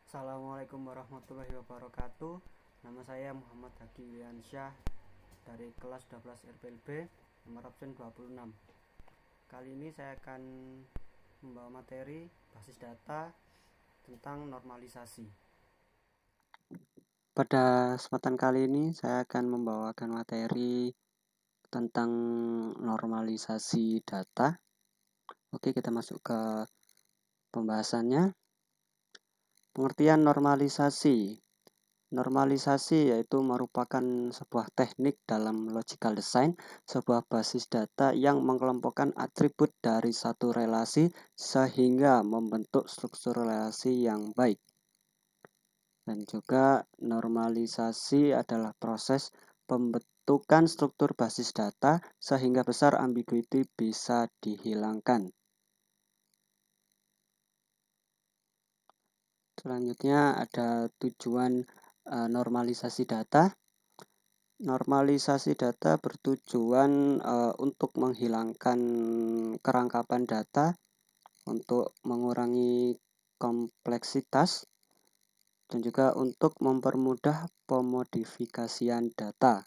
Assalamualaikum warahmatullahi wabarakatuh. Nama saya Muhammad Hadi Wiansyah dari kelas 12 RPLB nomor absen 26. Kali ini saya akan membawa materi basis data tentang normalisasi. Pada kesempatan kali ini saya akan membawakan materi tentang normalisasi data. Oke, kita masuk ke pembahasannya. Pengertian normalisasi. Normalisasi yaitu merupakan sebuah teknik dalam logical design, sebuah basis data yang mengelompokkan atribut dari satu relasi sehingga membentuk struktur relasi yang baik. Dan juga normalisasi adalah proses pembentukan struktur basis data sehingga besar ambiguity bisa dihilangkan. Selanjutnya ada tujuan normalisasi data. Normalisasi data bertujuan untuk menghilangkan kerangkapan data, untuk mengurangi kompleksitas, dan juga untuk mempermudah pemodifikasian data.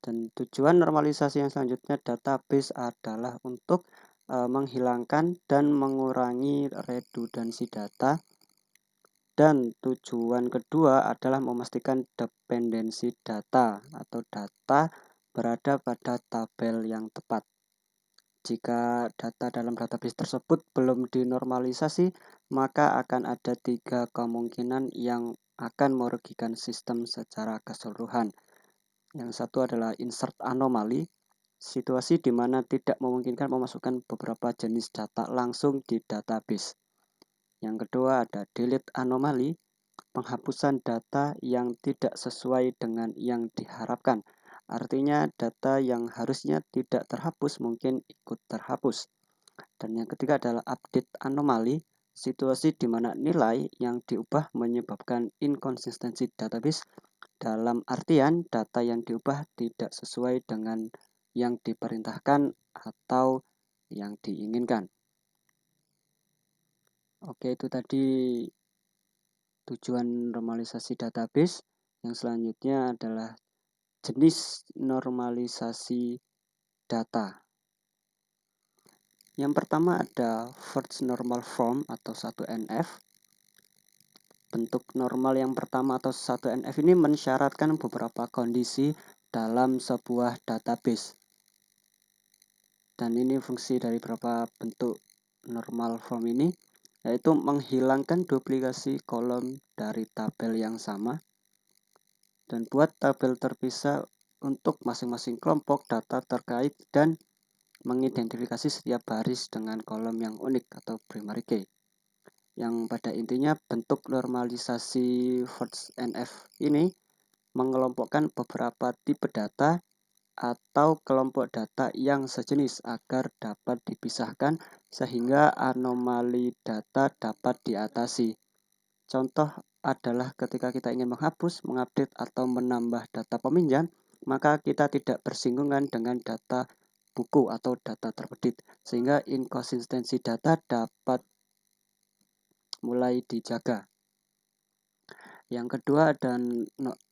Dan tujuan normalisasi yang selanjutnya database adalah untuk menghilangkan dan mengurangi redundansi data. Dan tujuan kedua adalah memastikan dependensi data atau data berada pada tabel yang tepat. Jika data dalam database tersebut belum dinormalisasi, maka akan ada 3 kemungkinan yang akan merugikan sistem secara keseluruhan. Yang satu adalah insert anomaly, situasi di mana tidak memungkinkan memasukkan beberapa jenis data langsung di database. Yang kedua ada delete anomaly, penghapusan data yang tidak sesuai dengan yang diharapkan. Artinya data yang harusnya tidak terhapus mungkin ikut terhapus. Dan yang ketiga adalah update anomaly, situasi di mana nilai yang diubah menyebabkan inkonsistensi database, dalam artian data yang diubah tidak sesuai dengan yang diperintahkan atau yang diinginkan. Oke, itu tadi tujuan normalisasi database. Yang selanjutnya adalah jenis normalisasi data. Yang pertama ada first normal form atau 1NF. Bentuk normal yang pertama atau 1NF ini mensyaratkan beberapa kondisi dalam sebuah database. Dan ini fungsi dari beberapa bentuk normal form ini, yaitu menghilangkan duplikasi kolom dari tabel yang sama dan buat tabel terpisah untuk masing-masing kelompok data terkait dan mengidentifikasi setiap baris dengan kolom yang unik atau primary key. Yang pada intinya bentuk normalisasi first NF ini mengelompokkan beberapa tipe data atau kelompok data yang sejenis agar dapat dipisahkan sehingga anomali data dapat diatasi. Contoh adalah ketika kita ingin menghapus, mengupdate, atau menambah data peminjam, maka kita tidak bersinggungan dengan data buku atau data terbit, sehingga inkonsistensi data dapat mulai dijaga. Yang kedua ada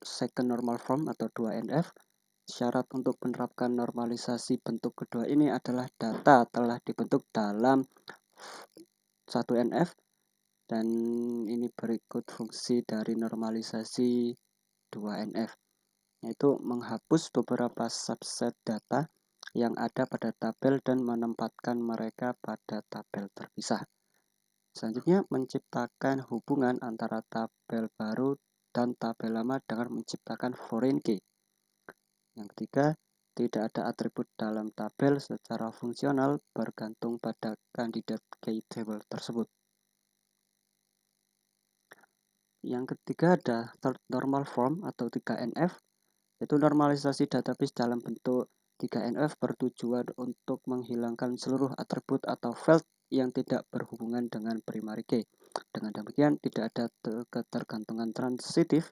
second normal form atau 2NF. Syarat untuk menerapkan normalisasi bentuk kedua ini adalah data telah dibentuk dalam 1NF. Dan ini berikut fungsi dari normalisasi 2NF, yaitu menghapus beberapa subset data yang ada pada tabel dan menempatkan mereka pada tabel terpisah. Selanjutnya, menciptakan hubungan antara tabel baru dan tabel lama dengan menciptakan foreign key. Yang ketiga, tidak ada atribut dalam tabel secara fungsional bergantung pada kandidat key table tersebut. Yang ketiga ada third normal form atau 3NF, yaitu normalisasi database dalam bentuk 3NF bertujuan untuk menghilangkan seluruh atribut atau field yang tidak berhubungan dengan primary key. Dengan demikian tidak ada ketergantungan transitif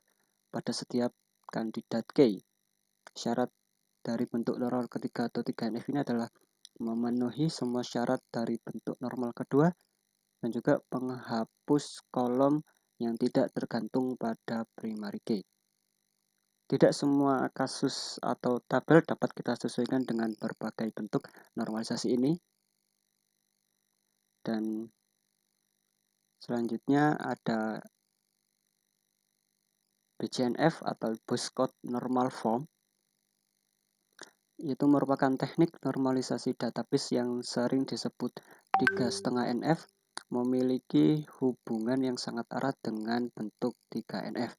pada setiap kandidat key. Syarat dari bentuk normal ketiga atau 3NF ini adalah memenuhi semua syarat dari bentuk normal kedua dan juga penghapus kolom yang tidak tergantung pada primary key. Tidak semua kasus atau tabel dapat kita sesuaikan dengan berbagai bentuk normalisasi ini. Dan selanjutnya ada BCNF atau Boost Normal Form, itu merupakan teknik normalisasi database yang sering disebut 3,5NF, memiliki hubungan yang sangat erat dengan bentuk 3NF.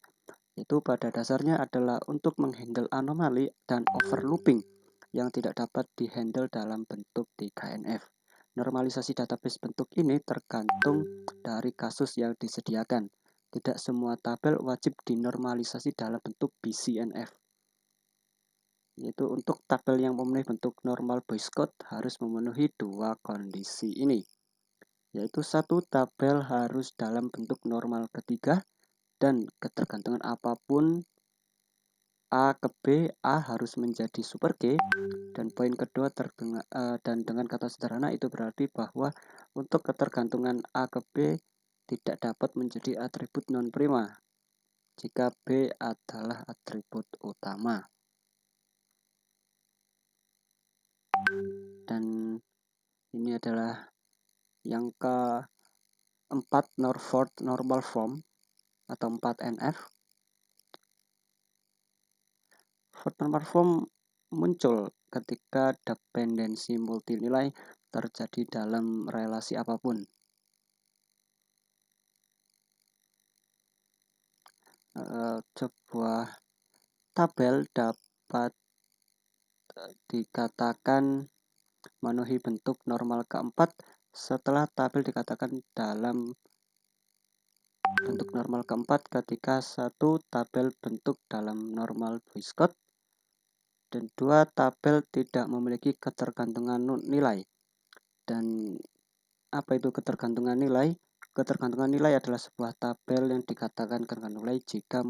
Itu pada dasarnya adalah untuk menghandle anomali dan overlooping yang tidak dapat dihandle dalam bentuk 3NF. Normalisasi database bentuk ini tergantung dari kasus yang disediakan. Tidak semua tabel wajib dinormalisasi dalam bentuk BCNF. Yaitu untuk tabel yang memenuhi bentuk normal Boyce Code harus memenuhi dua kondisi ini. Yaitu satu, tabel harus dalam bentuk normal ketiga dan ketergantungan apapun A ke B, A harus menjadi super K. Dan poin kedua, dan dengan kata sederhana itu berarti bahwa untuk ketergantungan A ke B tidak dapat menjadi atribut non-prima jika B adalah atribut utama. Dan ini adalah yang keempat, Norford Normal Form atau 4NF. Norford Normal Form muncul ketika dependensi multinilai terjadi dalam relasi apapun. Sebuah tabel dapat dikatakan memenuhi bentuk normal keempat setelah tabel dikatakan dalam bentuk normal keempat ketika satu, tabel bentuk dalam normal Boyce Code, dan dua, tabel tidak memiliki ketergantungan nilai. Dan apa itu ketergantungan nilai? Ketergantungan nilai adalah sebuah tabel yang dikatakan tergantung nilai jika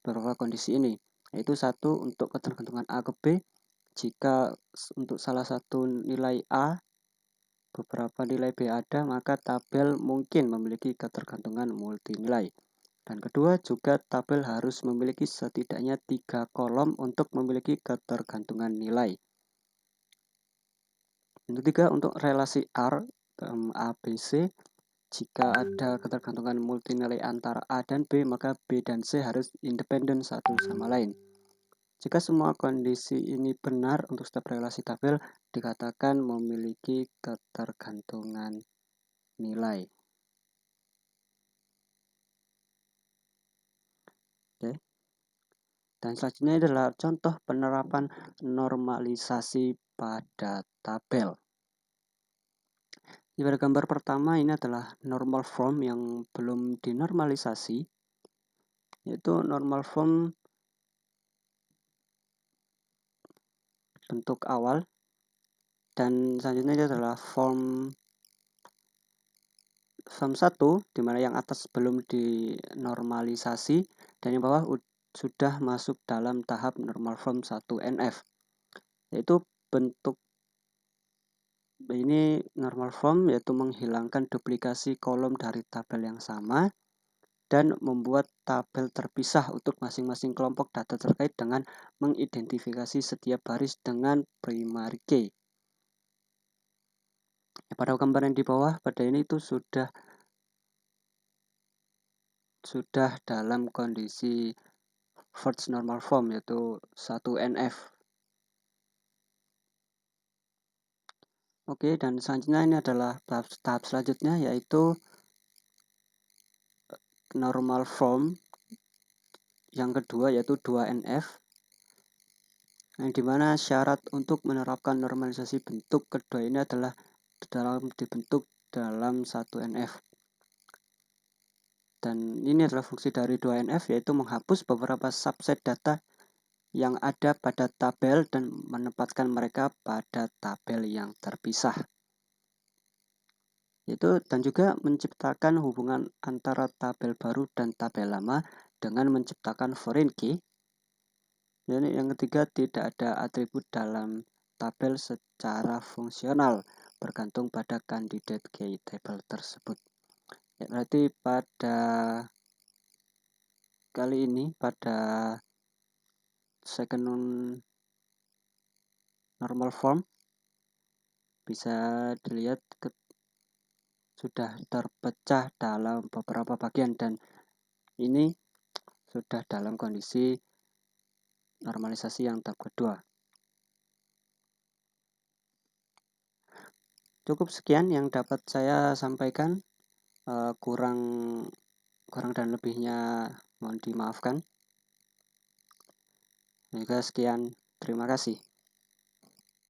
beberapa kondisi ini, yaitu satu, untuk ketergantungan A ke B, jika untuk salah satu nilai A beberapa nilai B ada, maka tabel mungkin memiliki ketergantungan multinilai. Dan kedua, juga tabel harus memiliki setidaknya 3 kolom untuk memiliki ketergantungan nilai. Yang ketiga, untuk relasi R A, B, C, jika ada ketergantungan multinilai antara A dan B, maka B dan C harus independen satu sama lain. Jika semua kondisi ini benar untuk setiap relasi tabel, dikatakan memiliki ketergantungan nilai. Oke. Dan selanjutnya adalah contoh penerapan normalisasi pada tabel. Pada gambar pertama ini adalah normal form yang belum dinormalisasi, yaitu normal form bentuk awal, dan selanjutnya ini adalah form 1, dimana yang atas belum dinormalisasi dan yang bawah sudah masuk dalam tahap normal form 1NF, yaitu bentuk ini normal form, yaitu menghilangkan duplikasi kolom dari tabel yang sama dan membuat tabel terpisah untuk masing-masing kelompok data terkait dengan mengidentifikasi setiap baris dengan primary key. Pada gambar yang di bawah, pada ini itu sudah dalam kondisi first normal form, yaitu 1NF. Oke, dan selanjutnya ini adalah tahap selanjutnya, yaitu normal form yang kedua, yaitu 2NF, yang dimana syarat untuk menerapkan normalisasi bentuk kedua ini adalah dibentuk dalam 1NF. Dan ini adalah fungsi dari 2NF, yaitu menghapus beberapa subset data yang ada pada tabel dan menempatkan mereka pada tabel yang terpisah. Dan juga menciptakan hubungan antara tabel baru dan tabel lama dengan menciptakan foreign key. Dan yang ketiga, tidak ada atribut dalam tabel secara fungsional bergantung pada candidate key table tersebut. Ya, berarti pada kali ini, pada second normal form, bisa dilihat sudah terpecah dalam beberapa bagian, dan ini sudah dalam kondisi normalisasi yang tahap kedua. Cukup sekian yang dapat saya sampaikan. Kurang dan lebihnya mohon dimaafkan. Juga sekian, terima kasih.